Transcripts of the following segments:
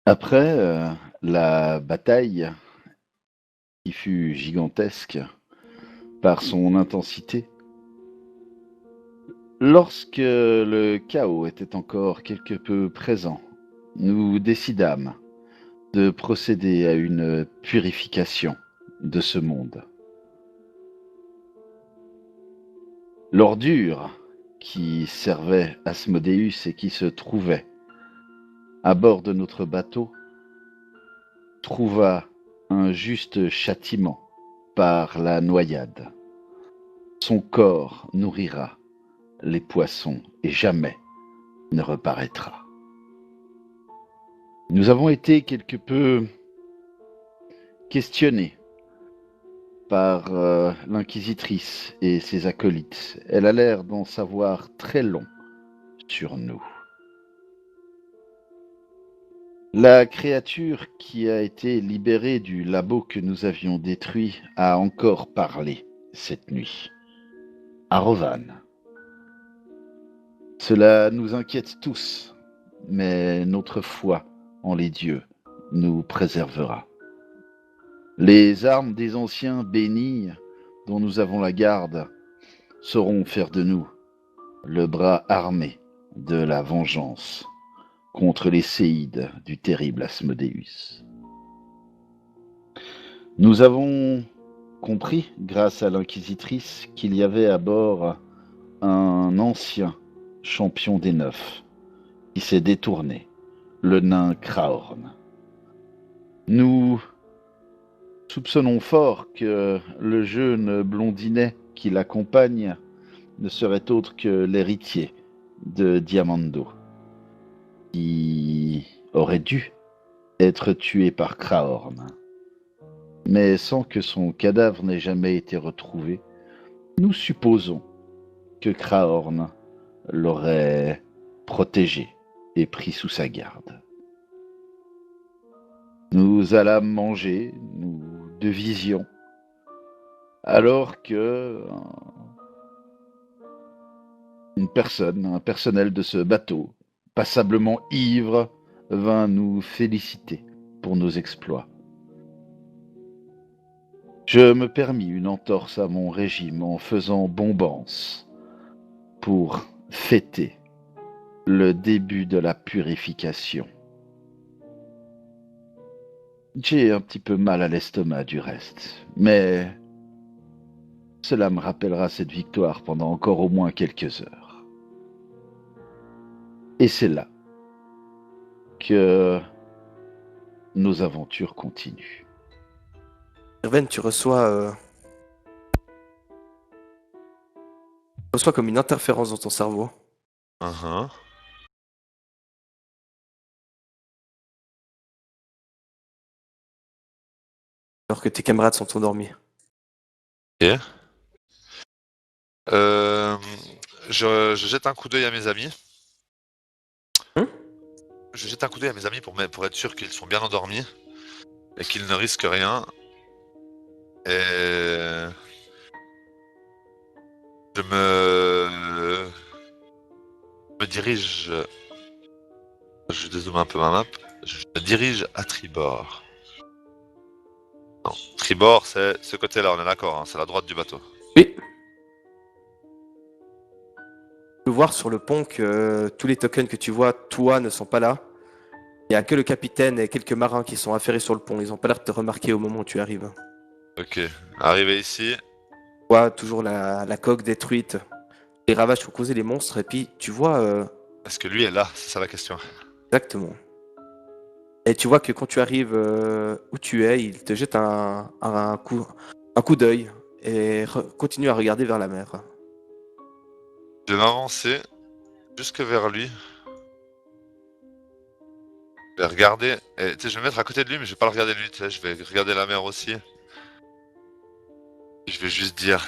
Après la bataille qui fut gigantesque par son intensité, lorsque le chaos était encore quelque peu présent, nous décidâmes de procéder à une purification de ce monde. L'ordure qui servait Asmodeus et qui se trouvait à bord de notre bateau trouva un juste châtiment par la noyade. Son corps nourrira les poissons et jamais ne reparaîtra. Nous avons été quelque peu questionnés par l'inquisitrice et ses acolytes. Elle a l'air d'en savoir très long sur nous. La créature qui a été libérée du labo que nous avions détruit a encore parlé cette nuit. Arovan. Cela nous inquiète tous, mais notre foi en les dieux nous préservera. Les armes des anciens bénis dont nous avons la garde sauront faire de nous le bras armé de la vengeance contre les séides du terrible Asmodeus. Nous avons compris, grâce à l'inquisitrice, qu'il y avait à bord un ancien champion des neufs qui s'est détourné, le nain Kraorn. Nous soupçonnons fort que le jeune blondinet qui l'accompagne ne serait autre que l'héritier de Diamando, qui aurait dû être tué par Kraorn. Mais sans que son cadavre n'ait jamais été retrouvé, nous supposons que Kraorn l'aurait protégé et pris sous sa garde. Nous allâmes manger, nous devisions, alors que une personne, un personnel de ce bateau, passablement ivre, vint nous féliciter pour nos exploits. Je me permis une entorse à mon régime en faisant bombance pour fêter le début de la purification. J'ai un petit peu mal à l'estomac du reste, mais cela me rappellera cette victoire pendant encore au moins quelques heures. Et c'est là que nos aventures continuent. Irven, tu reçois comme une interférence dans ton cerveau. Uhum. Alors que tes camarades sont endormis. Ok. Euh, je jette un coup d'œil à mes amis. Hein? Je jette un coup d'œil à mes amis pour être sûr qu'ils sont bien endormis et qu'ils ne risquent rien. Et je me dirige. Je dézoome un peu ma map. Je me dirige à tribord. Non, tribord, c'est ce côté-là, on est d'accord, hein, c'est la droite du bateau. Oui. Tu peux voir sur le pont que tous les tokens que tu vois, toi, ne sont pas là. Il n'y a que le capitaine et quelques marins qui sont affairés sur le pont. Ils n'ont pas l'air de te remarquer au moment où tu arrives. Ok, arrivé ici. Tu vois toujours la coque détruite, les ravages qu'ont causé les monstres, et puis tu vois Est-ce que lui est là? C'est ça la question. exactement. Et tu vois que quand tu arrives où tu es, il te jette un coup d'œil et continue à regarder vers la mer. Je vais m'avancer jusque vers lui. Je vais regarder. Et, tu sais, je vais me mettre à côté de lui, mais je vais pas le regarder lui. Tu sais, je vais regarder la mer aussi. Et je vais juste dire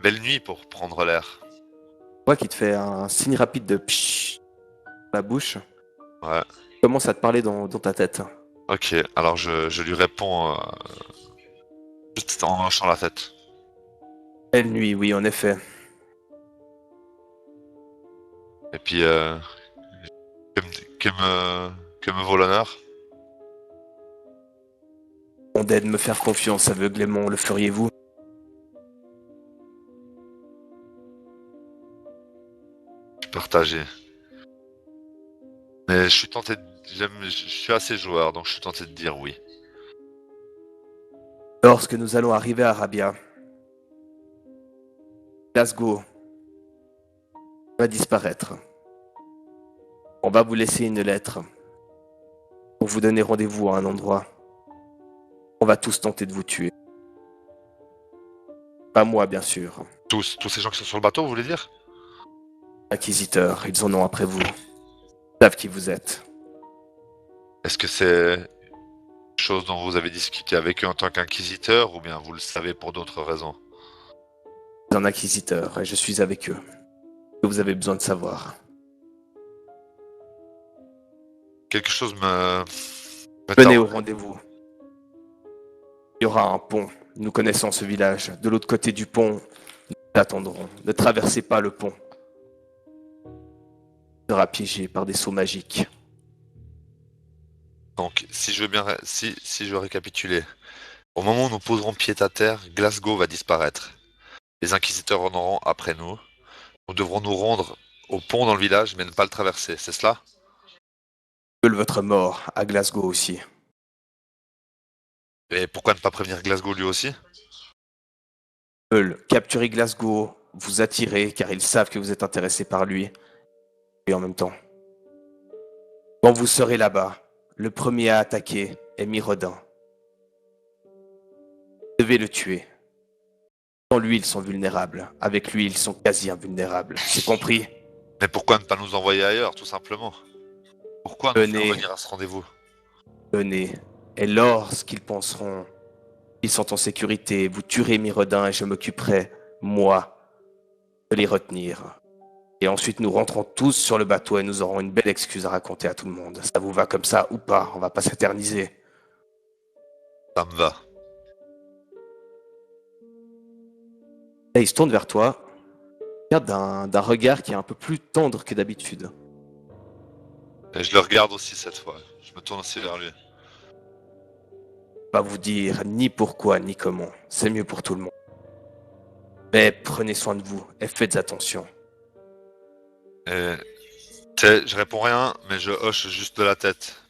belle nuit pour prendre l'air. Tu vois qu'il te fait un signe rapide de pshh dans la bouche. Ouais. Il commence à te parler dans ta tête. Ok. Alors je lui réponds juste en hochant la tête. Belle nuit, oui, en effet. Et puis que me vaut l'honneur. On de me faire confiance aveuglément, le feriez-vous? Partagé. Mais je suis tenté de... je suis assez joueur, donc je suis tenté de dire oui. Lorsque nous allons arriver à Arabia, Glasgow va disparaître. On va vous laisser une lettre pour vous donner rendez-vous à un endroit. On va tous tenter de vous tuer. Pas moi, bien sûr. Tous ces gens qui sont sur le bateau, vous voulez dire? Inquisiteurs, ils en ont après vous. Ils savent qui vous êtes. Est-ce que c'est une chose dont vous avez discuté avec eux en tant qu'inquisiteur, ou bien vous le savez pour d'autres raisons? Je suis un inquisiteur et je suis avec eux. Ce que vous avez besoin de savoir. Quelque chose me Venez taraude. au rendez-vous. Il y aura un pont. Nous connaissons ce village. De l'autre côté du pont, nous attendrons. Ne traversez pas le pont. Il sera piégé par des sauts magiques. Donc, si je veux bien, si je veux récapituler, au moment où nous poserons pied à terre, Glasgow va disparaître. Les inquisiteurs en auront après nous. Nous devrons nous rendre au pont dans le village, mais ne pas le traverser. C'est cela? Veulent votre mort à Glasgow aussi. Et pourquoi ne pas prévenir Glasgow lui aussi? Veulent capturer Glasgow, vous attirer car ils savent que vous êtes intéressé par lui. Et en même temps, quand vous serez là-bas, le premier à attaquer est Mirodin. Vous devez le tuer. Sans lui, ils sont vulnérables. Avec lui, ils sont quasi invulnérables. C'est compris? Mais pourquoi ne pas nous envoyer ailleurs, tout simplement? Pourquoi nous faire Venez, venir à ce rendez-vous? venez. Et lorsqu'ils penseront qu'ils sont en sécurité, vous tuerez Mirodin et je m'occuperai, moi, de les retenir. Et ensuite, nous rentrons tous sur le bateau et nous aurons une belle excuse à raconter à tout le monde. Ça vous va comme ça ou pas? On va pas s'éterniser. Ça me va. Et il se tourne vers toi, regarde d'un regard qui est un peu plus tendre que d'habitude. Et je le regarde aussi cette fois. Je me tourne aussi vers lui. Pas vous dire ni pourquoi ni comment. C'est mieux pour tout le monde. Mais prenez soin de vous et faites attention. Et tu sais, je réponds rien, mais je hoche juste de la tête.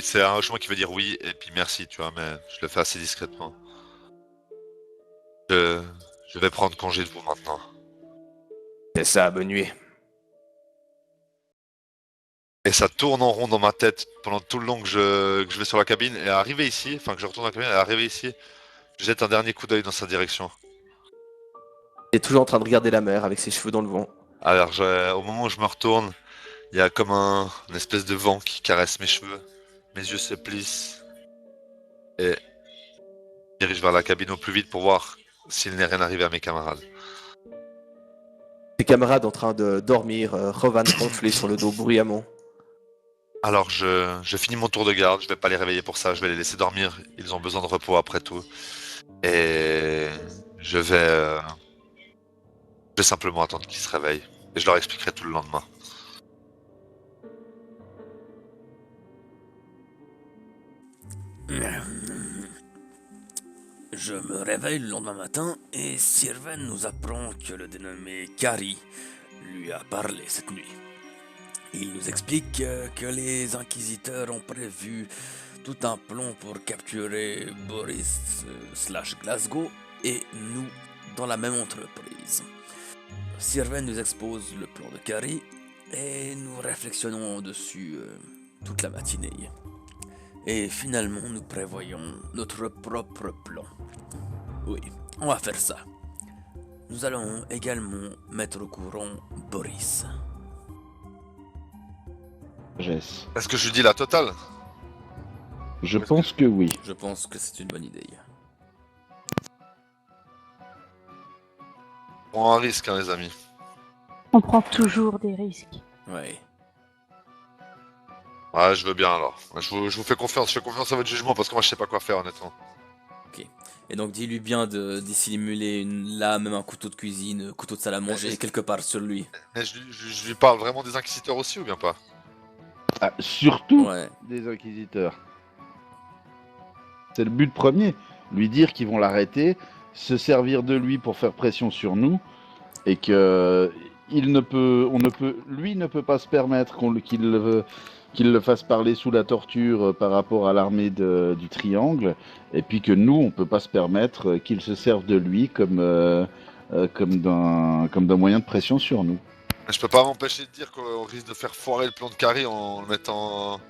C'est un hochement qui veut dire oui et puis merci, tu vois, mais je le fais assez discrètement. Je, je vais prendre congé de vous maintenant. C'est ça, bonne nuit. Et ça tourne en rond dans ma tête pendant tout le long que je vais sur la cabine. Et arrivé ici, enfin que je retourne dans la cabine, et arrivé ici, je jette un dernier coup d'œil dans sa direction. Il est toujours en train de regarder la mer avec ses cheveux dans le vent. Alors, au moment où je me retourne, il y a comme une espèce de vent qui caresse mes cheveux. Mes yeux se plissent. Et je dirige vers la cabine au plus vite pour voir s'il n'est rien arrivé à mes camarades. Ses camarades en train de dormir, Rovan ronfler sur le dos bruyamment. Alors, je finis mon tour de garde. Je vais pas les réveiller pour ça. Je vais les laisser dormir. Ils ont besoin de repos après tout. Et je vais simplement attendre qu'ils se réveillent. Et je leur expliquerai tout le lendemain. Je me réveille le lendemain matin et Sirven nous apprend que le dénommé Kari lui a parlé cette nuit. Il nous explique que les inquisiteurs ont prévu tout un plan pour capturer Boris slash Glasgow et nous dans la même entreprise. Sirven nous expose le plan de Kari et nous réflexionnons dessus toute la matinée. Et finalement, nous prévoyons notre propre plan. Oui, on va faire ça. Nous allons également mettre au courant Boris. Jess. Est-ce que je lui dis la totale? Je pense que oui. Je pense que c'est une bonne idée. On prend un risque, hein, les amis. On prend toujours des risques. Ouais. Ouais, je veux bien alors. Je vous fais confiance. Je fais confiance à votre jugement parce que moi je sais pas quoi faire honnêtement. Et donc dis-lui bien de dissimuler une lame, même un couteau de cuisine, un couteau de salle à manger quelque part sur lui. Mais je lui parle vraiment des inquisiteurs aussi ou bien pas? Ah, surtout Ouais. des inquisiteurs. C'est le but premier. Lui dire qu'ils vont l'arrêter, se servir de lui pour faire pression sur nous, et que lui ne peut pas se permettre qu'il le fasse parler sous la torture par rapport à l'armée du Triangle, et puis que nous, on peut pas se permettre qu'il se serve de lui comme d'un moyen de pression sur nous. Je peux pas m'empêcher de dire qu'on risque de faire foirer le plan de Carrie en le mettant...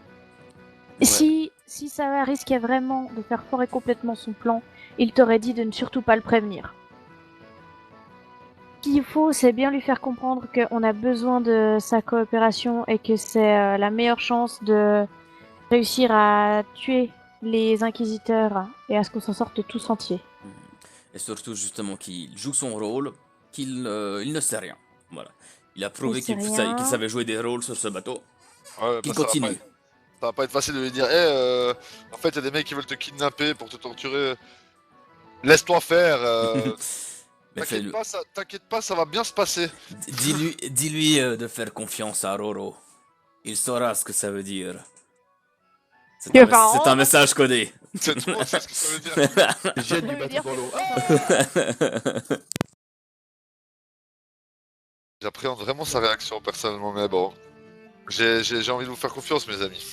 Ouais. Si ça risquait vraiment de faire foirer complètement son plan, il t'aurait dit de ne surtout pas le prévenir. Ce qu'il faut, c'est bien lui faire comprendre qu'on a besoin de sa coopération et que c'est la meilleure chance de réussir à tuer les inquisiteurs et à ce qu'on s'en sorte tous entiers. Et surtout, justement, qu'il joue son rôle, qu'il il ne sait rien. Voilà. Il a prouvé Il sait qu'il rien. savait jouer des rôles sur ce bateau. Ouais, Qu'il bah, continue. ça va pas être facile de lui dire, en fait, il y a des mecs qui veulent te kidnapper pour te torturer. Laisse-toi faire. Mais fais-le. T'inquiète pas, ça va bien se passer. Dis-lui de faire confiance à Roro. Il saura ce que ça veut dire. C'est un message codé. C'est tout le monde sait ce que ça veut dire. Jette du bateau dans l'eau. J'appréhende vraiment sa réaction personnellement, mais bon. J'ai envie de vous faire confiance, mes amis.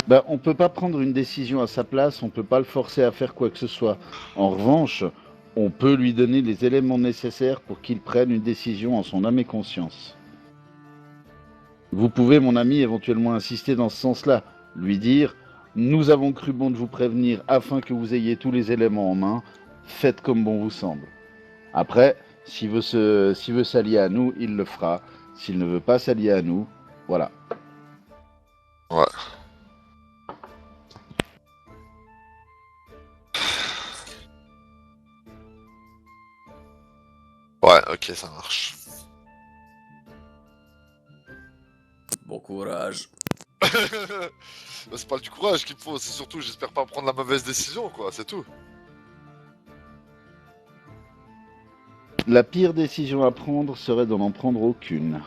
Bah, on peut pas prendre une décision à sa place, on peut pas le forcer à faire quoi que ce soit. En revanche, on peut lui donner les éléments nécessaires pour qu'il prenne une décision en son âme et conscience. Vous pouvez, mon ami, éventuellement insister dans ce sens-là. Lui dire, nous avons cru bon de vous prévenir afin que vous ayez tous les éléments en main. Faites comme bon vous semble. Après, s'il veut s'allier à nous, il le fera. S'il ne veut pas s'allier à nous, voilà. Ouais. Ouais, ok, ça marche. Bon courage. Bah, c'est pas du courage qu'il me faut, c'est surtout, j'espère pas prendre la mauvaise décision, quoi, c'est tout. La pire décision à prendre serait d'en en prendre aucune.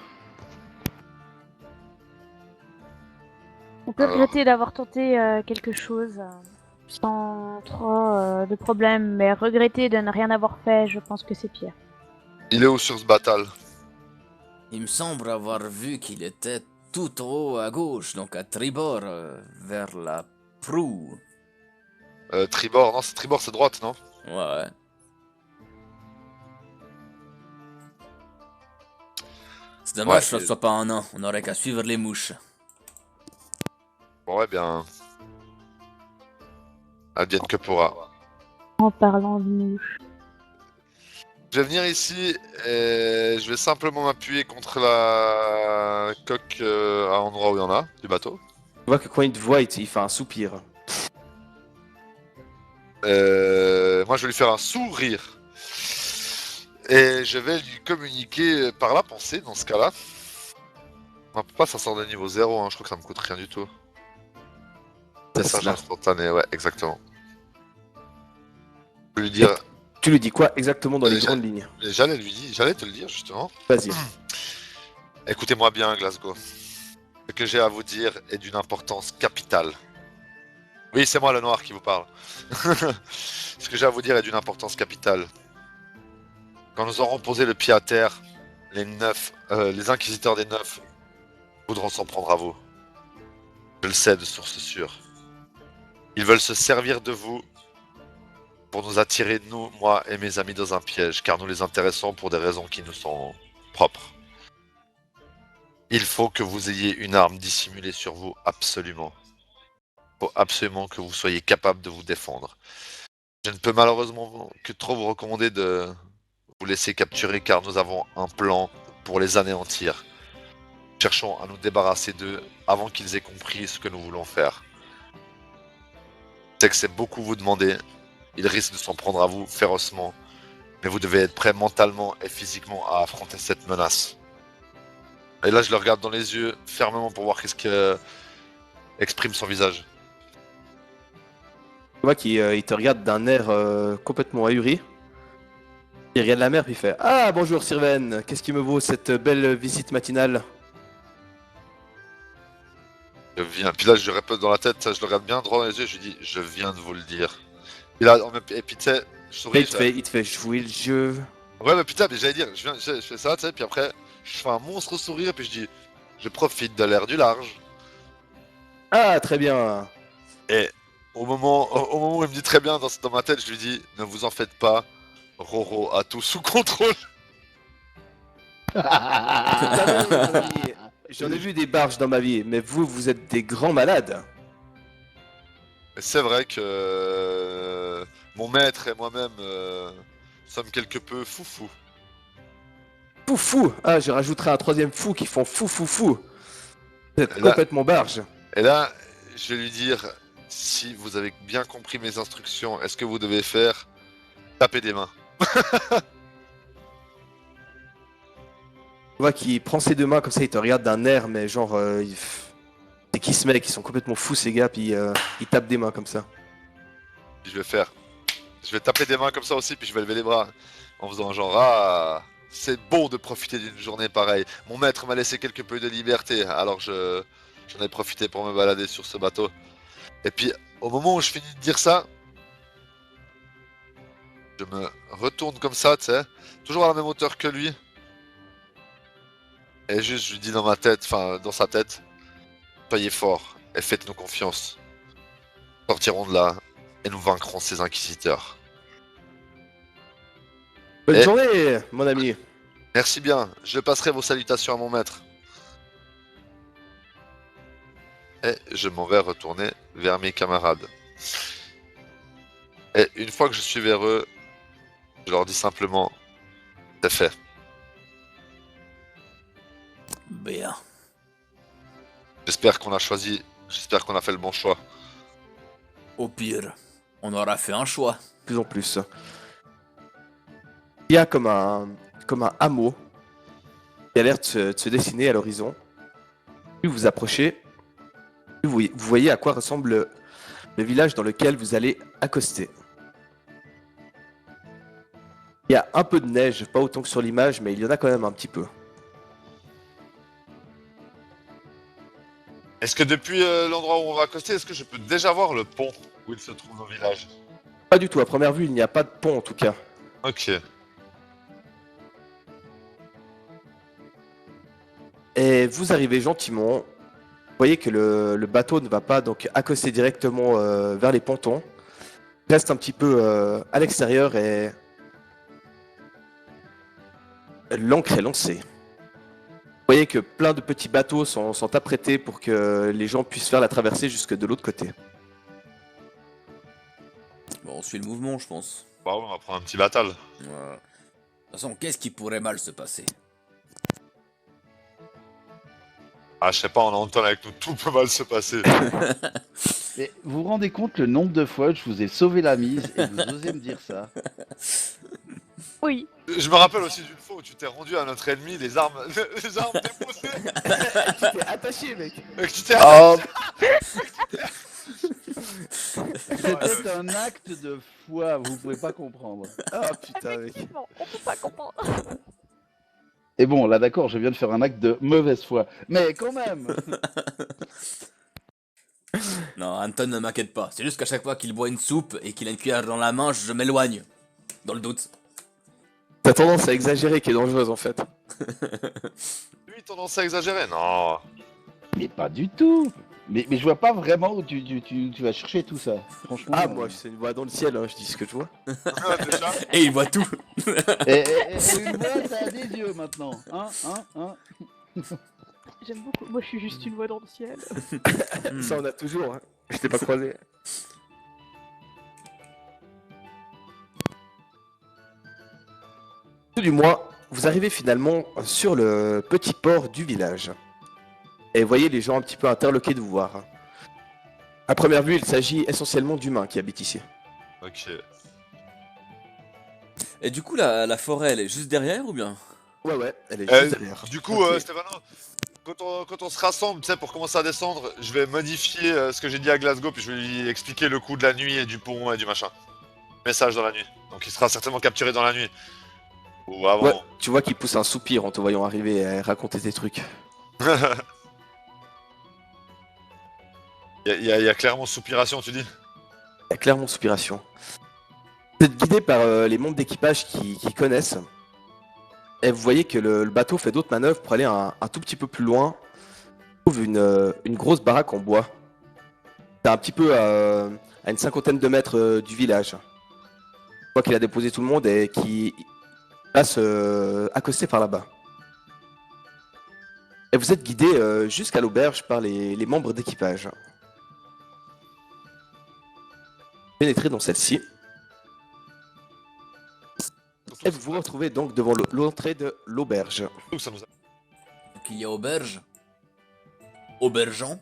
On peut Alors. regretter d'avoir tenté quelque chose sans trop de problèmes, mais regretter de ne rien avoir fait, je pense que c'est pire. Il est où sur ce batal? Il me semble avoir vu qu'il était tout en haut à gauche, donc à tribord, vers la proue. Tribord, non, c'est tribord, c'est droite, non? Ouais. C'est dommage que Ouais, ce soit pas un an, on aurait qu'à suivre les mouches. Bon, ouais, bien. Advienne que pourra. En parlant de nous. Je vais venir ici et je vais simplement m'appuyer contre la coque à l'endroit où il y en a, du bateau. Tu vois que quand il te voit, il fait un soupir. Moi, je vais lui faire un sourire. Et je vais lui communiquer par la pensée dans ce cas-là. On peut pas, ça sort de niveau 0, hein, je crois que ça me coûte rien du tout. Message instantané, ouais, exactement. Je vais lui dire. Tu lui dis quoi exactement dans les Déjà- grandes lignes? J'allais te le dire justement. Vas-y. Écoutez-moi bien, Glasgow. Ce que j'ai à vous dire est d'une importance capitale. Oui, c'est moi le noir qui vous parle. Ce que j'ai à vous dire est d'une importance capitale. Quand nous aurons posé le pied à terre, les inquisiteurs des 9 voudront s'en prendre à vous. Je le sais de source sûre. Ils veulent se servir de vous pour nous attirer, nous, moi et mes amis, dans un piège, car nous les intéressons pour des raisons qui nous sont propres. Il faut que vous ayez une arme dissimulée sur vous, absolument. Il faut absolument que vous soyez capable de vous défendre. Je ne peux malheureusement que trop vous recommander de vous laisser capturer, car nous avons un plan pour les anéantir. Cherchons à nous débarrasser d'eux avant qu'ils aient compris ce que nous voulons faire. Je sais que c'est beaucoup vous demander. Ils risquent de s'en prendre à vous férocement, mais vous devez être prêt mentalement et physiquement à affronter cette menace. Et là, je le regarde dans les yeux fermement pour voir qu'est-ce que exprime son visage. Tu vois qu'il il te regarde d'un air complètement ahuri. Il regarde la mer puis il fait: Ah bonjour Sirven, qu'est-ce qui me vaut cette belle visite matinale? Je viens. Puis là, je lui répète dans la tête, ça, je le regarde bien droit dans les yeux, je lui dis, je viens de vous le dire. Et là, et puis tu sais, je Et souris. il te fait jouer le jeu. Ouais, mais putain, mais j'allais dire, je fais ça, tu sais, puis après, je fais un monstre sourire, puis je dis, je profite de l'air du large. Ah, très bien. Et au moment où il me dit très bien dans ma tête, je lui dis, ne vous en faites pas, Roro a tout sous contrôle. Vous savez, mon ami, j'en ai vu des barges dans ma vie, mais vous êtes des grands malades. Et c'est vrai que mon maître et moi-même sommes quelque peu foufou. Fou fou. Ah, je rajouterai un troisième fou qui font fou fou fou. Vous êtes Et là- complètement barge. Et là, je vais lui dire, si vous avez bien compris mes instructions, est-ce que vous devez faire taper des mains? Tu vois qu'il prend ses deux mains comme ça, il te regarde d'un air, mais genre, c'est qui ce mec? Ils sont complètement fous ces gars, puis ils tapent des mains comme ça. Puis je vais taper des mains comme ça aussi, puis je vais lever les bras en faisant genre, ah, c'est bon de profiter d'une journée pareille. Mon maître m'a laissé quelque peu de liberté, alors j'en ai profité pour me balader sur ce bateau. Et puis, au moment où je finis de dire ça, je me retourne comme ça, tu sais, toujours à la même hauteur que lui. Et juste, je lui dis dans ma tête, enfin, dans sa tête, soyez forts et faites-nous confiance. Nous sortirons de là et nous vaincrons ces inquisiteurs. Bonne Et- journée, mon ami. Merci bien, je passerai vos salutations à mon maître. Et je m'en vais retourner vers mes camarades. Et une fois que je suis vers eux, je leur dis simplement, c'est fait. Bien. J'espère qu'on a choisi, j'espère qu'on a fait le bon choix. Au pire, on aura fait un choix. De plus en plus. Il y a comme un hameau qui a l'air de se dessiner à l'horizon. Plus vous approchez, plus vous voyez à quoi ressemble le village dans lequel vous allez accoster. Il y a un peu de neige, pas autant que sur l'image, mais il y en a quand même un petit peu. Est-ce que depuis l'endroit où on va accoster, est-ce que je peux déjà voir le pont où il se trouve au village? Pas du tout, à première vue, il n'y a pas de pont en tout cas. Ok. Et vous arrivez gentiment. Vous voyez que le bateau ne va pas donc accoster directement vers les pontons. Il reste un petit peu à l'extérieur et l'ancre est lancée. Vous voyez que plein de petits bateaux sont apprêtés pour que les gens puissent faire la traversée jusque de l'autre côté. Bon, on suit le mouvement, je pense. Bah ouais, on va prendre un petit batal. Voilà. De toute façon, qu'est-ce qui pourrait mal se passer? Ah, je sais pas, on a Anton avec nous, tout peut mal se passer. Mais vous vous rendez compte le nombre de fois que je vous ai sauvé la mise et vous osez me dire ça? Oui. Je me rappelle aussi d'une fois où tu t'es rendu à notre ennemi, les armes, les armes déposées. Tu t'es attaché, mec. Tu t'es Oh C'était un acte de foi, vous pouvez pas comprendre. Ah putain, mec. Effectivement, on peut pas comprendre. Et bon, là d'accord, je viens de faire un acte de mauvaise foi. Mais quand même. Non, Anton ne m'inquiète pas. C'est juste qu'à chaque fois qu'il boit une soupe et qu'il a une cuillère dans la main, je m'éloigne. Dans le doute. T'as tendance à exagérer qui est dangereuse en fait. Lui, tendance à exagérer. Non. Mais pas du tout. Mais je vois pas vraiment où tu vas chercher tout ça. Franchement. Ah, moi, c'est une voix dans le ciel, hein, je dis ce que je vois. Déjà. Et il voit tout. Et une voix, ça a des yeux maintenant. Hein. J'aime beaucoup. Moi, je suis juste une voix dans le ciel. Ça, on a toujours, hein. Je t'ai pas croisé. Tout du moins, vous arrivez finalement sur le petit port du village. Et vous voyez les gens un petit peu interloqués de vous voir. À première vue, il s'agit essentiellement d'humains qui habitent ici. Ok. Et du coup, la forêt, elle est juste derrière ou bien? Ouais, elle est juste derrière. Du coup, Ok. Stéphano, quand on se rassemble, tu sais, pour commencer à descendre, je vais modifier ce que j'ai dit à Glasgow, puis je vais lui expliquer le coup de la nuit et du pont et du machin. Message dans la nuit. Donc il sera certainement capturé dans la nuit. Ou avant. Ouais, tu vois qu'il pousse un soupir en te voyant arriver et raconter tes trucs. Il y a clairement soupiration, tu dis? Il y a clairement soupiration. Vous êtes guidé par les membres d'équipage qui connaissent. Et vous voyez que le bateau fait d'autres manœuvres pour aller un tout petit peu plus loin. On trouve une grosse baraque en bois. C'est un petit peu à une cinquantaine de mètres du village. Je vois qu'il a déposé tout le monde et qui passe accosté par là-bas. Et vous êtes guidé jusqu'à l'auberge par les membres d'équipage. Pénétrez dans celle-ci. Et vous vous retrouvez donc devant l'entrée de l'auberge. Nous, ça nous a- Donc il y a auberge. Aubergeant. Vous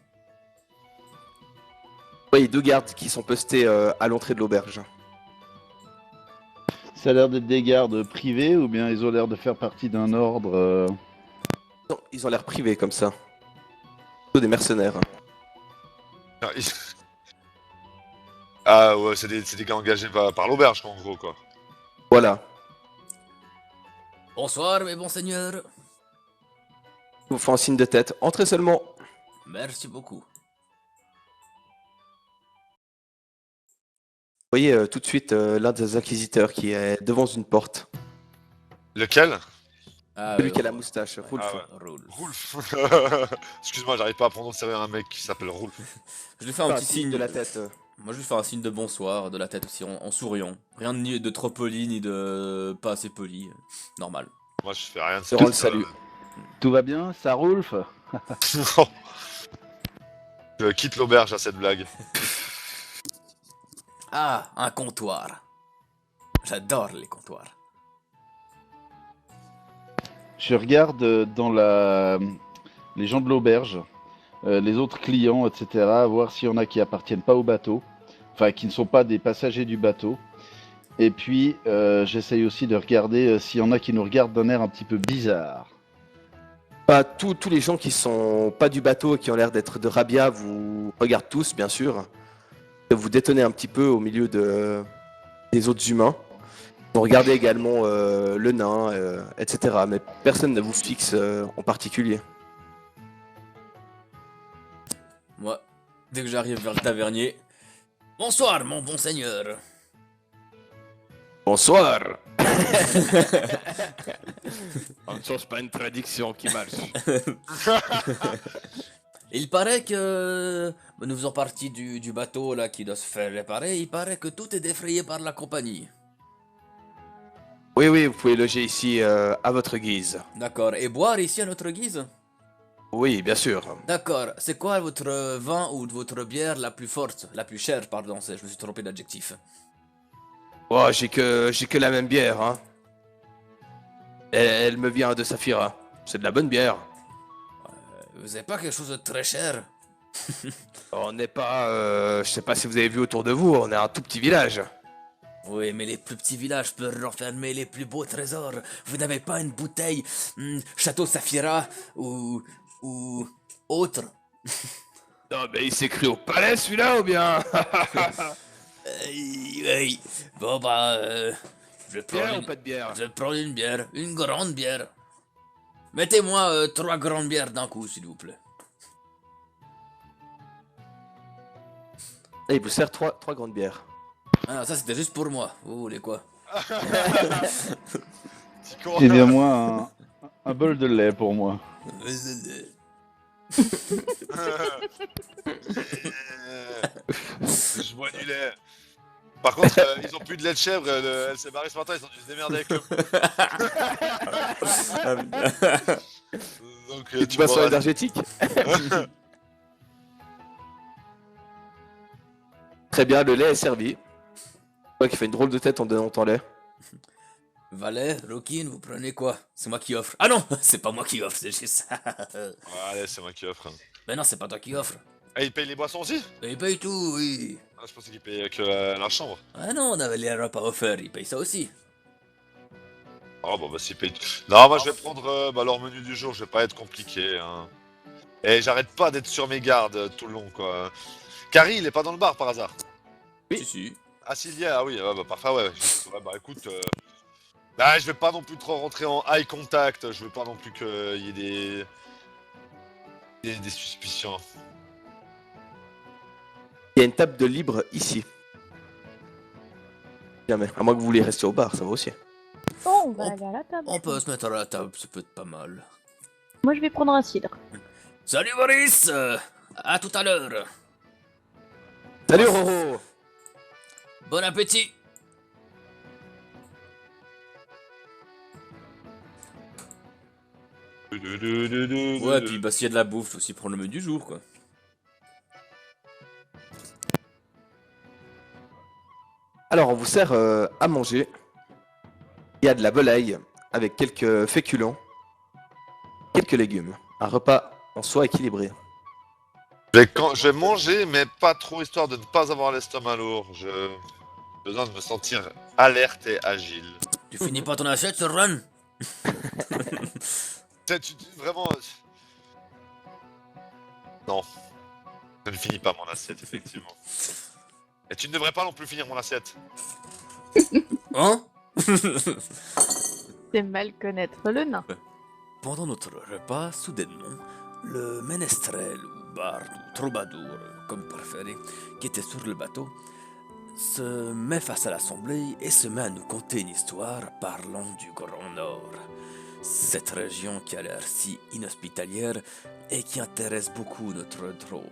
voyez deux gardes qui sont postés à l'entrée de l'auberge. Ça a l'air d'être des gardes privés ou bien ils ont l'air de faire partie d'un ordre Non, ils ont l'air privés comme ça. Plutôt des mercenaires. Ah, Ah ouais, c'est des gars engagés par l'auberge, quoi, en gros, quoi. Voilà. Bonsoir, mes bons seigneurs. Je vous fais un signe de tête. Entrez seulement. Merci beaucoup. Vous voyez tout de suite l'un des inquisiteurs qui est devant une porte. Lequel? Ah, Celui qui a la moustache, Rolf. Ah ouais. Roule. Rolf. Excuse-moi, j'arrive pas à prononcer un mec qui s'appelle Rolf. Je lui fais un Enfin, petit signe de la tête. Moi, je lui fais un signe de bonsoir, de la tête aussi, en souriant. Rien de trop poli, ni de pas assez poli. Normal. Moi, je fais rien de Se rend le salut. Tout va bien, ça Rolf? Non. Je quitte l'auberge à cette blague. Ah, un comptoir. J'adore les comptoirs. Je regarde les gens de l'auberge, les autres clients, etc., voir s'il y en a qui appartiennent pas au bateau, enfin qui ne sont pas des passagers du bateau. Et puis j'essaye aussi de regarder s'il y en a qui nous regardent d'un air un petit peu bizarre. Pas tous les gens qui sont pas du bateau et qui ont l'air d'être de Rabia vous regardent tous, bien sûr. Vous détonnez un petit peu au milieu des autres humains. Vous regardez également le nain, etc. Mais personne ne vous fixe en particulier. Moi, dès que j'arrive vers le tavernier. Bonsoir, mon bon seigneur. Bonsoir. On ne change pas une traduction qui marche. Il paraît que nous faisons partie du bateau là qui doit se faire réparer. Il paraît que tout est défrayé par la compagnie. Oui, oui, vous pouvez loger ici à votre guise. D'accord. Et boire ici à notre guise? Oui, bien sûr. D'accord. C'est quoi votre vin ou votre bière la plus forte? La plus chère, pardon. Je me suis trompé d'adjectif. Oh, j'ai que la même bière, hein. Elle me vient de Saphira. C'est de la bonne bière. Vous avez pas quelque chose de très cher? On n'est pas... je sais pas si vous avez vu autour de vous, on est un tout petit village. Oui, mais les plus petits villages peuvent renfermer les plus beaux trésors. Vous n'avez pas une bouteille Château Saphira ou autre? Non, mais il s'est cru au palais celui-là ou bien? Oui. Bon bah, je vais prendre Bière ou une... pas de bière? Je vais prendre une bière, une grande bière. Mettez-moi 3 grandes bières d'un coup, s'il vous plaît. Et il vous sert trois grandes bières. Ah, ça c'était juste pour moi. Vous voulez quoi? Petit con. Eh bien moi, un bol de lait pour moi. Je bois du lait. Par contre, ils ont plus de lait de chèvre, elle s'est barrée ce matin, ils ont dû se démerder avec eux. Donc, Tu bois boiras- énergétique? Très bien, le lait est servi. Toi qui fait une drôle de tête en donnant ton lait. Valet, Rokin, vous prenez quoi? C'est moi qui offre. Ah non, c'est pas moi qui offre, c'est juste ça. Allez, c'est moi qui offre. Mais non, c'est pas toi qui offre. Et il paye les boissons aussi? Il paye tout, oui. Ah, je pensais qu'il payait que la chambre. Ah non, on avait les repas offerts, il paye ça aussi. Oh bah s'il paye tout. Non, moi je vais prendre leur menu du jour, je vais pas être compliqué. Hein. Et j'arrête pas d'être sur mes gardes tout le long, quoi. Carrie, il est pas dans le bar par hasard? Oui. Si, si. Ah, Sylvia, ah oui, bah parfait, ouais. Ouais, bah écoute, bah, je vais pas non plus trop rentrer en eye contact, je veux pas non plus qu'il y ait des suspicions. Il y a une table de libre ici. Jamais. À moins que vous voulez rester au bar, ça va aussi. Bon, on va aller à la table. On peut se mettre à la table, ça peut être pas mal. Moi, je vais prendre un cidre. Salut Boris, à tout à l'heure. Salut Roro. Bon appétit. Ouais, puis bah s'il y a de la bouffe, faut aussi prendre le menu du jour, quoi. Alors, on vous sert à manger. Il y a de la volaille avec quelques féculents, quelques légumes. Un repas en soi équilibré. Je vais manger, mais pas trop, histoire de ne pas avoir l'estomac lourd. J'ai besoin de me sentir alerte et agile. Tu finis pas ton assiette, Servan? Vraiment... Non. Je ne finis pas mon assiette, effectivement. Et tu ne devrais pas non plus finir mon assiette. Hein? C'est mal connaître le nain. Pendant notre repas, soudainement, le ménestrel ou barde ou troubadour, comme vous préférez, qui était sur le bateau, se met face à l'assemblée et se met à nous conter une histoire parlant du Grand Nord. Cette région qui a l'air si inhospitalière et qui intéresse beaucoup notre drôle.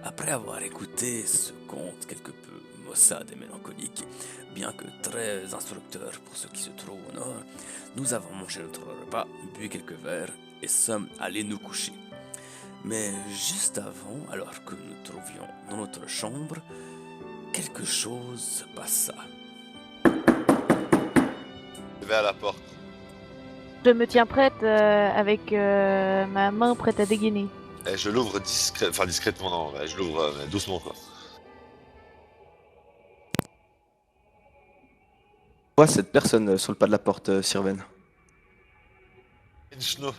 Après avoir écouté ce conte quelque peu maussade et mélancolique, bien que très instructeur pour ceux qui se trouvent au nord, nous avons mangé notre repas, bu quelques verres et sommes allés nous coucher. Mais juste avant, alors que nous trouvions dans notre chambre, quelque chose se passa. Je vais à la porte. Je me tiens prête avec ma main prête à dégainer. Et je l'ouvre discrètement, non, je l'ouvre doucement, quoi. Vois cette personne sur le pas de la porte, Sirven. Inchno.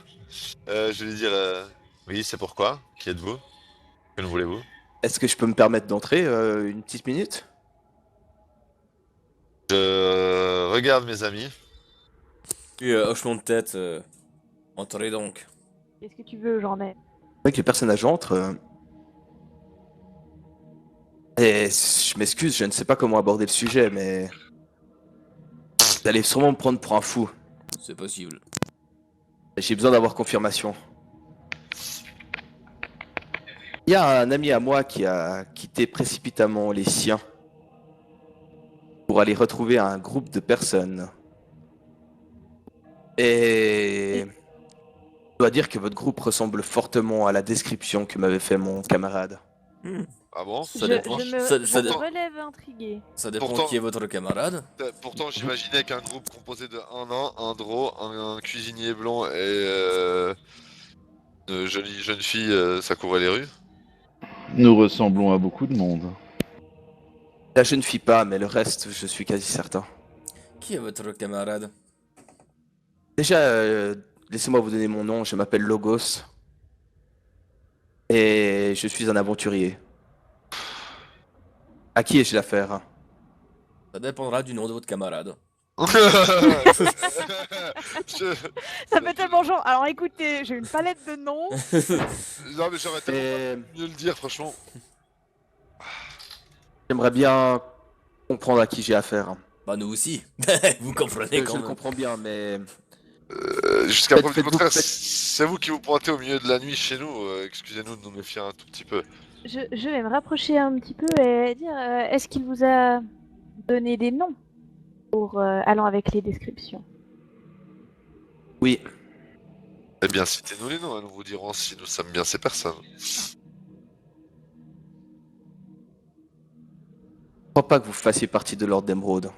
Je vais lui dire... Oui, c'est pourquoi? Qui êtes-vous? Que voulez-vous? Est-ce que je peux me permettre d'entrer une petite minute? Je regarde mes amis. Puis hochement de tête, entrez donc. Qu'est-ce que tu veux, j'en ai. C'est vrai que les personnages entrent. Et je m'excuse, je ne sais pas comment aborder le sujet, mais... Vous allez sûrement me prendre pour un fou. C'est possible. J'ai besoin d'avoir confirmation. Il y a un ami à moi qui a quitté précipitamment les siens pour aller retrouver un groupe de personnes. Et je dois dire que votre groupe ressemble fortement à la description que m'avait fait mon camarade. Ah bon? Ça dépend. Je me Ça je dépend. relève intrigué. Ça dépend Pourtant- qui est votre camarade. Pourtant, j'imaginais qu'un groupe composé de un nain, un draw, un cuisinier blanc et une jolie jeune fille, ça courait les rues. Nous ressemblons à beaucoup de monde. La jeune fille pas, mais le reste, je suis quasi certain. Qui est votre camarade? Déjà, laissez-moi vous donner mon nom, je m'appelle Logos. Et je suis un aventurier. À qui ai-je l'affaire? Ça dépendra du nom de votre camarade. Je- Ça fait tellement genre. Alors écoutez, j'ai une palette de noms. Non mais j'aurais tellement Et mieux le dire, franchement. j'aimerais bien comprendre à qui j'ai affaire. Bah nous aussi. Vous comprenez Je quand le même. comprends bien, mais... Jusqu'à preuve du faites-vous- contraire, faites- c'est vous qui vous pointez au milieu de la nuit chez nous. Excusez-nous de nous méfier un tout petit peu. Je vais me rapprocher un petit peu et dire est-ce qu'il vous a donné des noms pour allant avec les descriptions? Oui, Eh bien, citez-nous les noms, nous vous dirons si nous sommes bien ces personnes. je crois pas que vous fassiez partie de l'ordre d'Emeraude.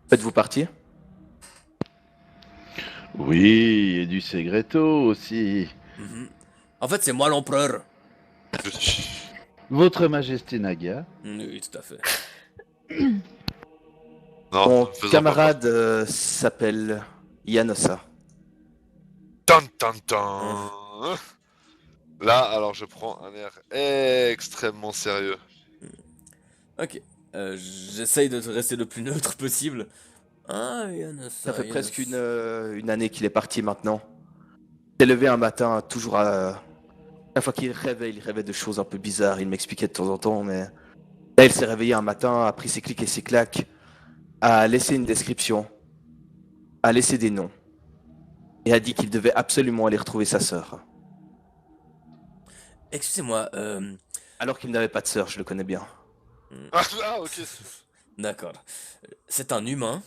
Faites-vous partie? Oui, et du Segreto aussi. Mhm. En fait, c'est moi l'empereur. Je suis... Votre Majesté Naga. Oui, tout à fait. Non, Mon faisons camarade s'appelle Yanosa. pas. Tan tan tan. Là, alors je prends un air extrêmement sérieux. Ok. J'essaye de rester le plus neutre possible. Ah, il y en a ça. Ça fait il y en a presque ça. une année qu'il est parti maintenant. Il s'est levé un matin, toujours La fois qu'il rêvait, il rêvait de choses un peu bizarres. Il m'expliquait de temps en temps, mais là, il s'est réveillé un matin, a pris ses clics et ses claques, a laissé une description, a laissé des noms et a dit qu'il devait absolument aller retrouver sa sœur. Excusez-moi, Alors qu'il n'avait pas de sœur, je le connais bien. Ah, ok. d'accord. C'est un humain.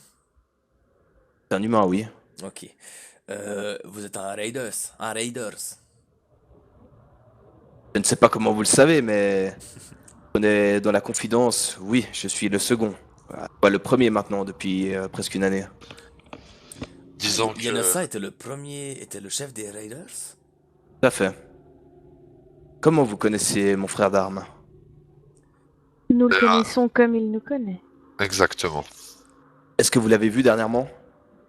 C'est un humain, oui. Ok. Vous êtes un Raiders. Un Raiders. Je ne sais pas comment vous le savez, mais on est dans la confidence. Oui, je suis le second. Pas le premier maintenant, depuis presque une année. Disons que... Yanosa était le premier, était le chef des Raiders? Tout à fait. Comment vous connaissez mon frère d'armes? Nous le Ah. connaissons comme il nous connaît. Exactement. Est-ce que vous l'avez vu dernièrement?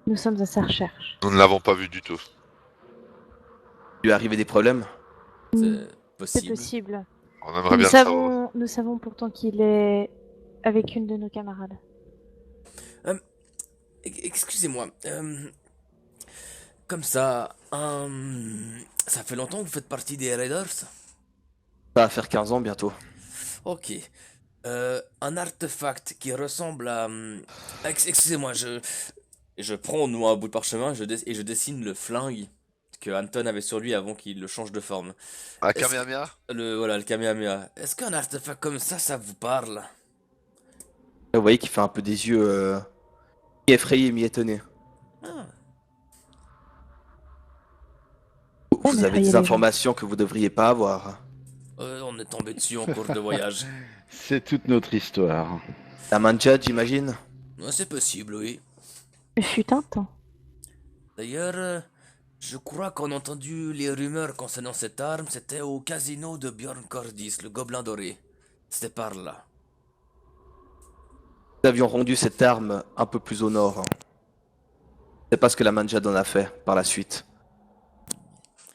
Nous sommes à sa recherche. Nous ne l'avons pas vu du tout. Il lui est arrivé des problèmes? C'est C'est possible. possible. On aimerait bien le savoir. Nous savons pourtant qu'il est avec une de nos camarades. Excusez-moi. Comme ça, ça fait longtemps que vous faites partie des Raiders? Ça va faire 15 ans bientôt. Ok. Un artefact qui ressemble à... excusez-moi, je prends nous un bout de parchemin et je dessine le flingue que Anton avait sur lui avant qu'il le change de forme. Ah, Est-ce- Kamehameha? Voilà, le Kamehameha. Est-ce qu'un artefact comme ça vous parle? Vous voyez qu'il fait un peu des yeux mi-effrayés, mi-étonnés. Ah, Vous effrayer avez les des gens. informations que vous devriez pas avoir. on est tombé dessus en cours de voyage. C'est toute notre histoire. La Manja, j'imagine? C'est possible, oui. Il fut un temps. D'ailleurs, je crois qu'on a entendu les rumeurs concernant cette arme, c'était au casino de Bjorn Cordis, le gobelin doré. C'était par là. Nous avions rendu cette arme un peu plus au nord. C'est pas ce que la Manja en a fait par la suite.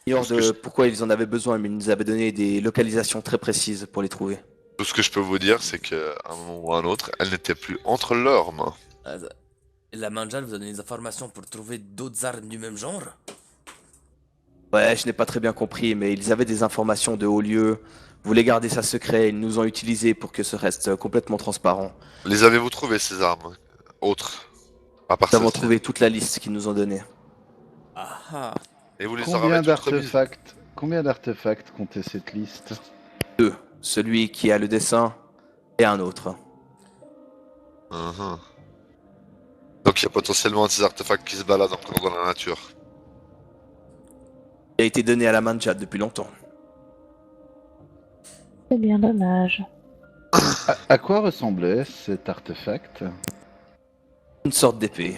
Et hors Parce que de je- pourquoi ils en avaient besoin, mais ils nous avaient donné des localisations très précises pour les trouver. Tout ce que je peux vous dire, c'est qu'à un moment ou à un autre, elle n'était plus entre leurs mains. Ah, la Manjal vous donne des informations pour trouver d'autres armes du même genre? Ouais, je n'ai pas très bien compris, mais ils avaient des informations de haut lieu, voulaient garder ça secret, ils nous ont utilisés pour que ce reste complètement transparent. Les avez-vous trouvées, ces armes? Autres? À part Nous avons celle-ci. trouvé toute la liste qu'ils nous ont donnée. Ah ah. Et vous les Combien aurez toutes remises? d'artefacts comptait cette liste? Deux, celui qui a le dessin et un autre. Mhm. Donc il y a potentiellement des artefacts qui se baladent encore dans la nature. Il a été donné à la Manja depuis longtemps. C'est bien dommage. À quoi ressemblait cet artefact? Une sorte d'épée.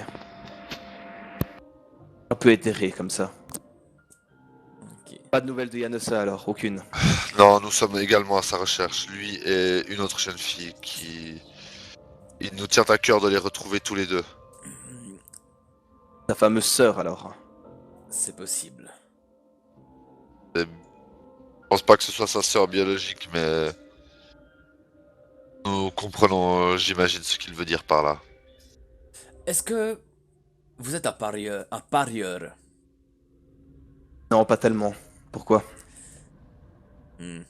Un peu éthérée comme ça. Ok. Pas de nouvelles de Yanosa alors, aucune. Non, nous sommes également à sa recherche, lui et une autre jeune fille qui... Il nous tient à cœur de les retrouver tous les deux. Sa fameuse sœur alors. C'est possible. Je pense pas que ce soit sa sœur biologique, mais... Nous comprenons, j'imagine, ce qu'il veut dire par là. Est-ce que vous êtes un parieur? Un parieur? Non, pas tellement. Pourquoi? Hmm.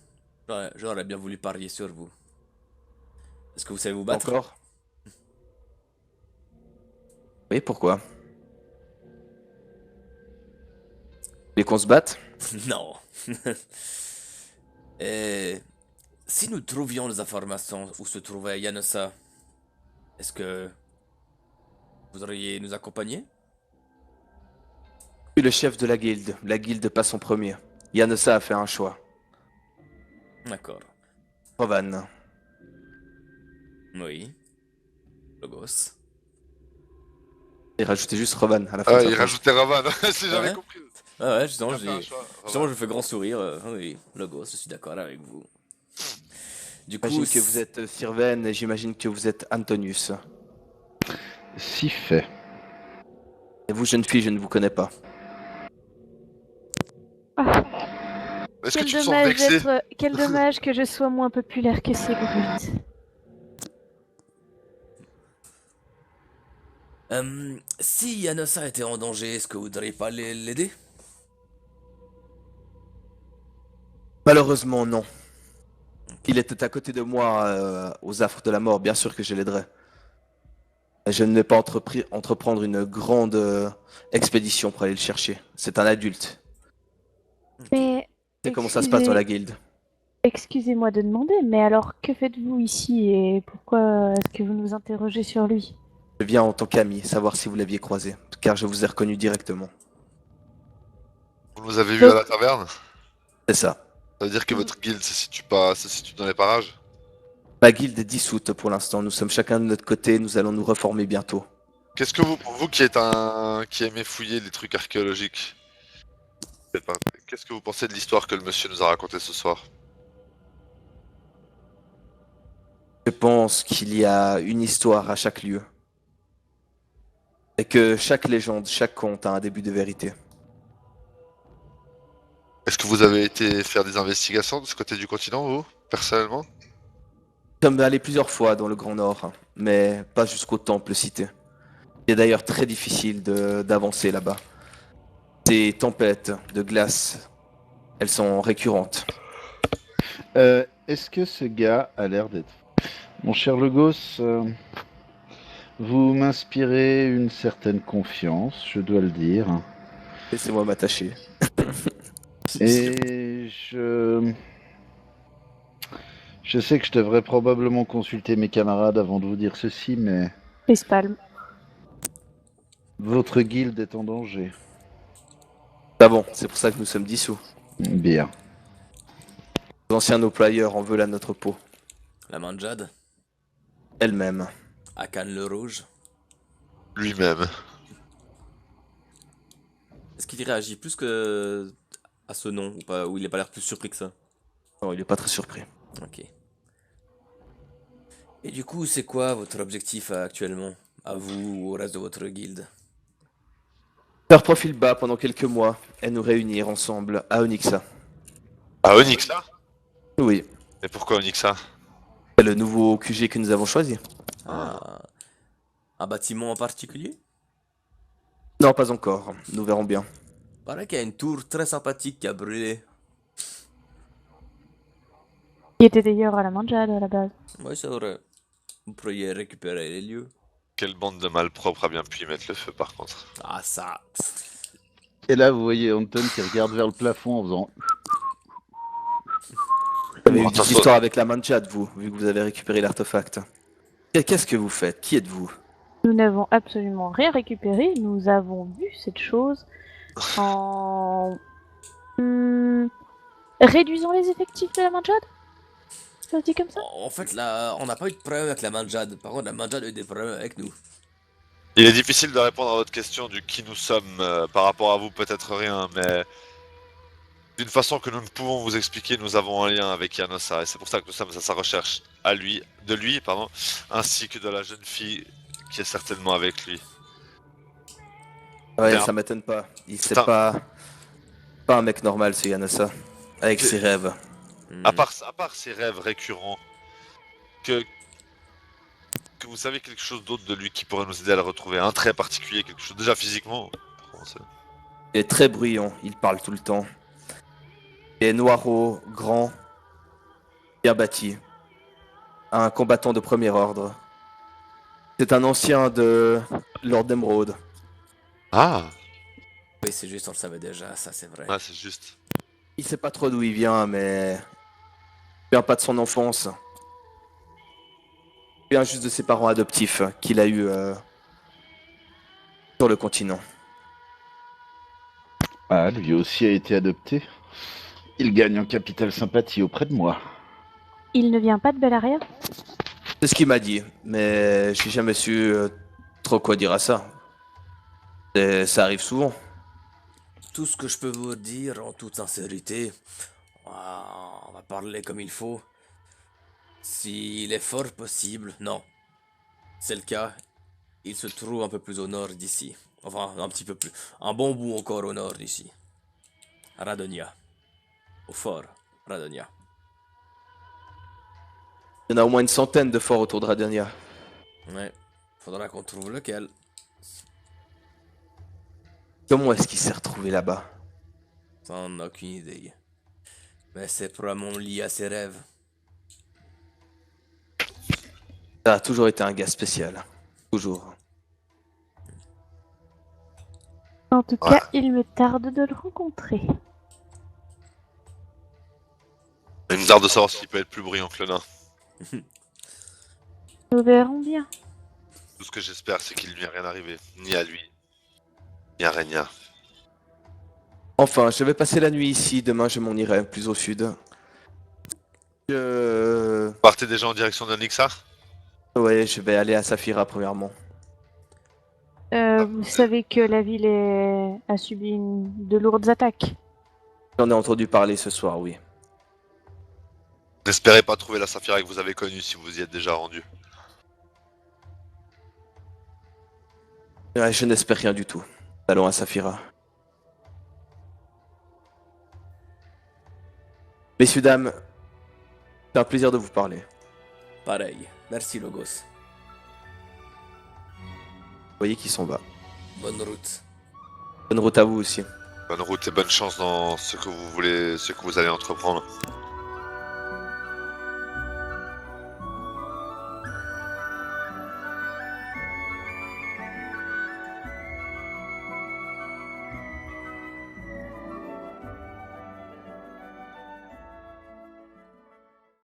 J'aurais bien voulu parier sur vous. Est-ce que vous savez vous battre? Encore? Oui, pourquoi? Et qu'on se batte? Non. Et si nous trouvions les informations où se trouvait Yanosa, est-ce que vous auriez nous accompagner? Je suis le chef de la guilde. La guilde passe en premier. Yanosa a fait un choix. D'accord. Rovan. Oui. Logos. Et rajoutez juste Rovan à la fin Ah, de sa il phrase. rajoutait Ravan, si j'avais Ouais. compris. Ah ouais, justement, Il a fait un choix, justement, Ravan. je fais grand sourire. Oui, Logos, je suis d'accord avec vous. Du coup, J'imagine que vous êtes Sirven et j'imagine que vous êtes Antonius. Si fait. Et vous, jeune fille, je ne vous connais pas. Ah, Est-ce que tu te sens vexé? quel dommage que je sois moins populaire que ces brutes. Si Yanosa était en danger, est-ce que vous voudriez pas l'aider? Malheureusement, non. Il était à côté de moi aux affres de la mort, bien sûr que je l'aiderais. Mais je ne vais pas entreprendre une grande expédition pour aller le chercher. C'est un adulte. Ok. Mais C'est comment ça se passe dans la guilde. excusez-moi de demander, mais alors que faites-vous ici et pourquoi est-ce que vous nous interrogez sur lui? Je viens en tant qu'ami, savoir si vous l'aviez croisé, car je vous ai reconnu directement. Vous nous avez vus à Donc, la taverne? C'est ça. Ça veut dire que votre guilde se situe dans les parages? La guilde est dissoute pour l'instant. Nous sommes chacun de notre côté. Nous allons nous reformer bientôt. Qu'est-ce que vous qui aimez fouiller les trucs archéologiques, c'est pas- qu'est-ce que vous pensez de l'histoire que le monsieur nous a racontée ce soir? Je pense qu'il y a une histoire à chaque lieu. Et que chaque légende, chaque conte a un début de vérité. Est-ce que vous avez été faire des investigations de ce côté du continent, vous, personnellement? Nous sommes allés plusieurs fois dans le Grand Nord, mais pas jusqu'au temple cité. Il est d'ailleurs très difficile d'avancer là-bas. Ces tempêtes de glace, elles sont récurrentes. Est-ce que ce gars a l'air d'être... Mon cher Logos, vous m'inspirez une certaine confiance, je dois le dire. Laissez-moi m'attacher. Et je sais que je devrais probablement consulter mes camarades avant de vous dire ceci, mais Facepalm. votre guilde est en danger. Ah bon, c'est pour ça que nous sommes dissous. Bien. Les anciens employeurs en veulent à notre peau. La Manjade, Elle-même. Akan le Rouge. Lui-même. Est-ce qu'il réagit plus que à ce nom ou pas, ou il a pas l'air plus surpris que ça? Non, il est pas très surpris. Ok. Et du coup, c'est quoi votre objectif actuellement? À vous ou au reste de votre guilde? Faire profil bas pendant quelques mois et nous réunir ensemble à Onyxa. Ah, Onyxa? Oui, Mais pourquoi Onyxa? c'est le nouveau QG que nous avons choisi. Ah, un bâtiment en particulier? Non, pas encore. Nous verrons bien. Paraît qu'il y a une tour très sympathique qui a brûlé. Il était d'ailleurs à la Manjade à la base. Ouais, c'est vrai. Vous pourriez récupérer les lieux. Quelle bande de malpropres a bien pu y mettre le feu, par contre? Ah, ça. Et là, vous voyez Anton qui regarde vers le plafond en faisant... Vous avez eu Attention. des histoires avec la Manchad, vous, vu que vous avez récupéré l'artefact. Et qu'est-ce que vous faites? Qui êtes-vous? Nous n'avons absolument rien récupéré. Nous avons vu cette chose en réduisant les effectifs de la Manjade. Ça se dit comme ça? En fait, là, on n'a pas eu de problème avec la Manjade. Par contre, la Manjade a eu des problèmes avec nous. Il est difficile de répondre à votre question du qui nous sommes par rapport à vous, peut-être rien, mais d'une façon que nous ne pouvons vous expliquer, nous avons un lien avec Yanosa, et c'est pour ça que nous sommes à sa recherche, de lui, ainsi que de la jeune fille qui est certainement avec lui. Ouais, Bien. ça m'étonne pas. C'est Putain. pas un mec normal, ce Yanassa. Avec C'est- ses rêves. Hmm. À part ces rêves récurrents, que vous savez quelque chose d'autre de lui qui pourrait nous aider à le retrouver, un trait particulier, quelque chose déjà physiquement. Il est très bruyant, il parle tout le temps. Il est noiro, grand, bien bâti. Un combattant de premier ordre. C'est un ancien de Lord Emerald. Ah, Oui, c'est juste, on le savait déjà, ça c'est vrai. ouais, c'est juste. Il sait pas trop d'où il vient, mais... Il vient pas de son enfance. Il vient juste de ses parents adoptifs qu'il a eu sur le continent. Ah, lui aussi a été adopté. Il gagne en capital sympathie auprès de moi. Il ne vient pas de Bellaria? C'est ce qu'il m'a dit, mais j'ai jamais su trop quoi dire à ça. Ça arrive souvent. Tout ce que je peux vous dire en toute sincérité, on va parler comme il faut. S'il est fort possible, non. C'est le cas, il se trouve un peu plus au nord d'ici. Enfin, un petit peu plus. Un bon bout encore au nord d'ici. À Radonia. Au fort, Radonia. Il y en a au moins une centaine de forts autour de Radonia. Ouais, faudra qu'on trouve lequel. Comment est-ce qu'il s'est retrouvé là-bas? Ça, on n'a aucune idée. Mais c'est probablement lié à ses rêves. Ça a toujours été un gars spécial. Toujours. En tout Ouais. cas, il me tarde de le rencontrer. Il me tarde de savoir s'il peut être plus brillant que le nain. Nous verrons bien. Tout ce que j'espère, c'est qu'il ne lui est rien arrivé. Ni à lui, ni à Renia. Enfin, je vais passer la nuit ici. Demain, je m'en irai plus au sud. Je... Partez déjà en direction de Nixa? Ouais, je vais aller à Saphira premièrement. Vous savez que la ville a subi de lourdes attaques. J'en ai entendu parler ce soir, oui. N'espérez pas trouver la Saphira que vous avez connue si vous y êtes déjà rendu. Ouais, je n'espère rien du tout. Allons à Saphira. Messieurs, dames, c'est un plaisir de vous parler. Pareil. Merci, Logos. Vous voyez qui s'en va. Bonne route. Bonne route à vous aussi. Bonne route et bonne chance dans ce que vous voulez, ce que vous allez entreprendre.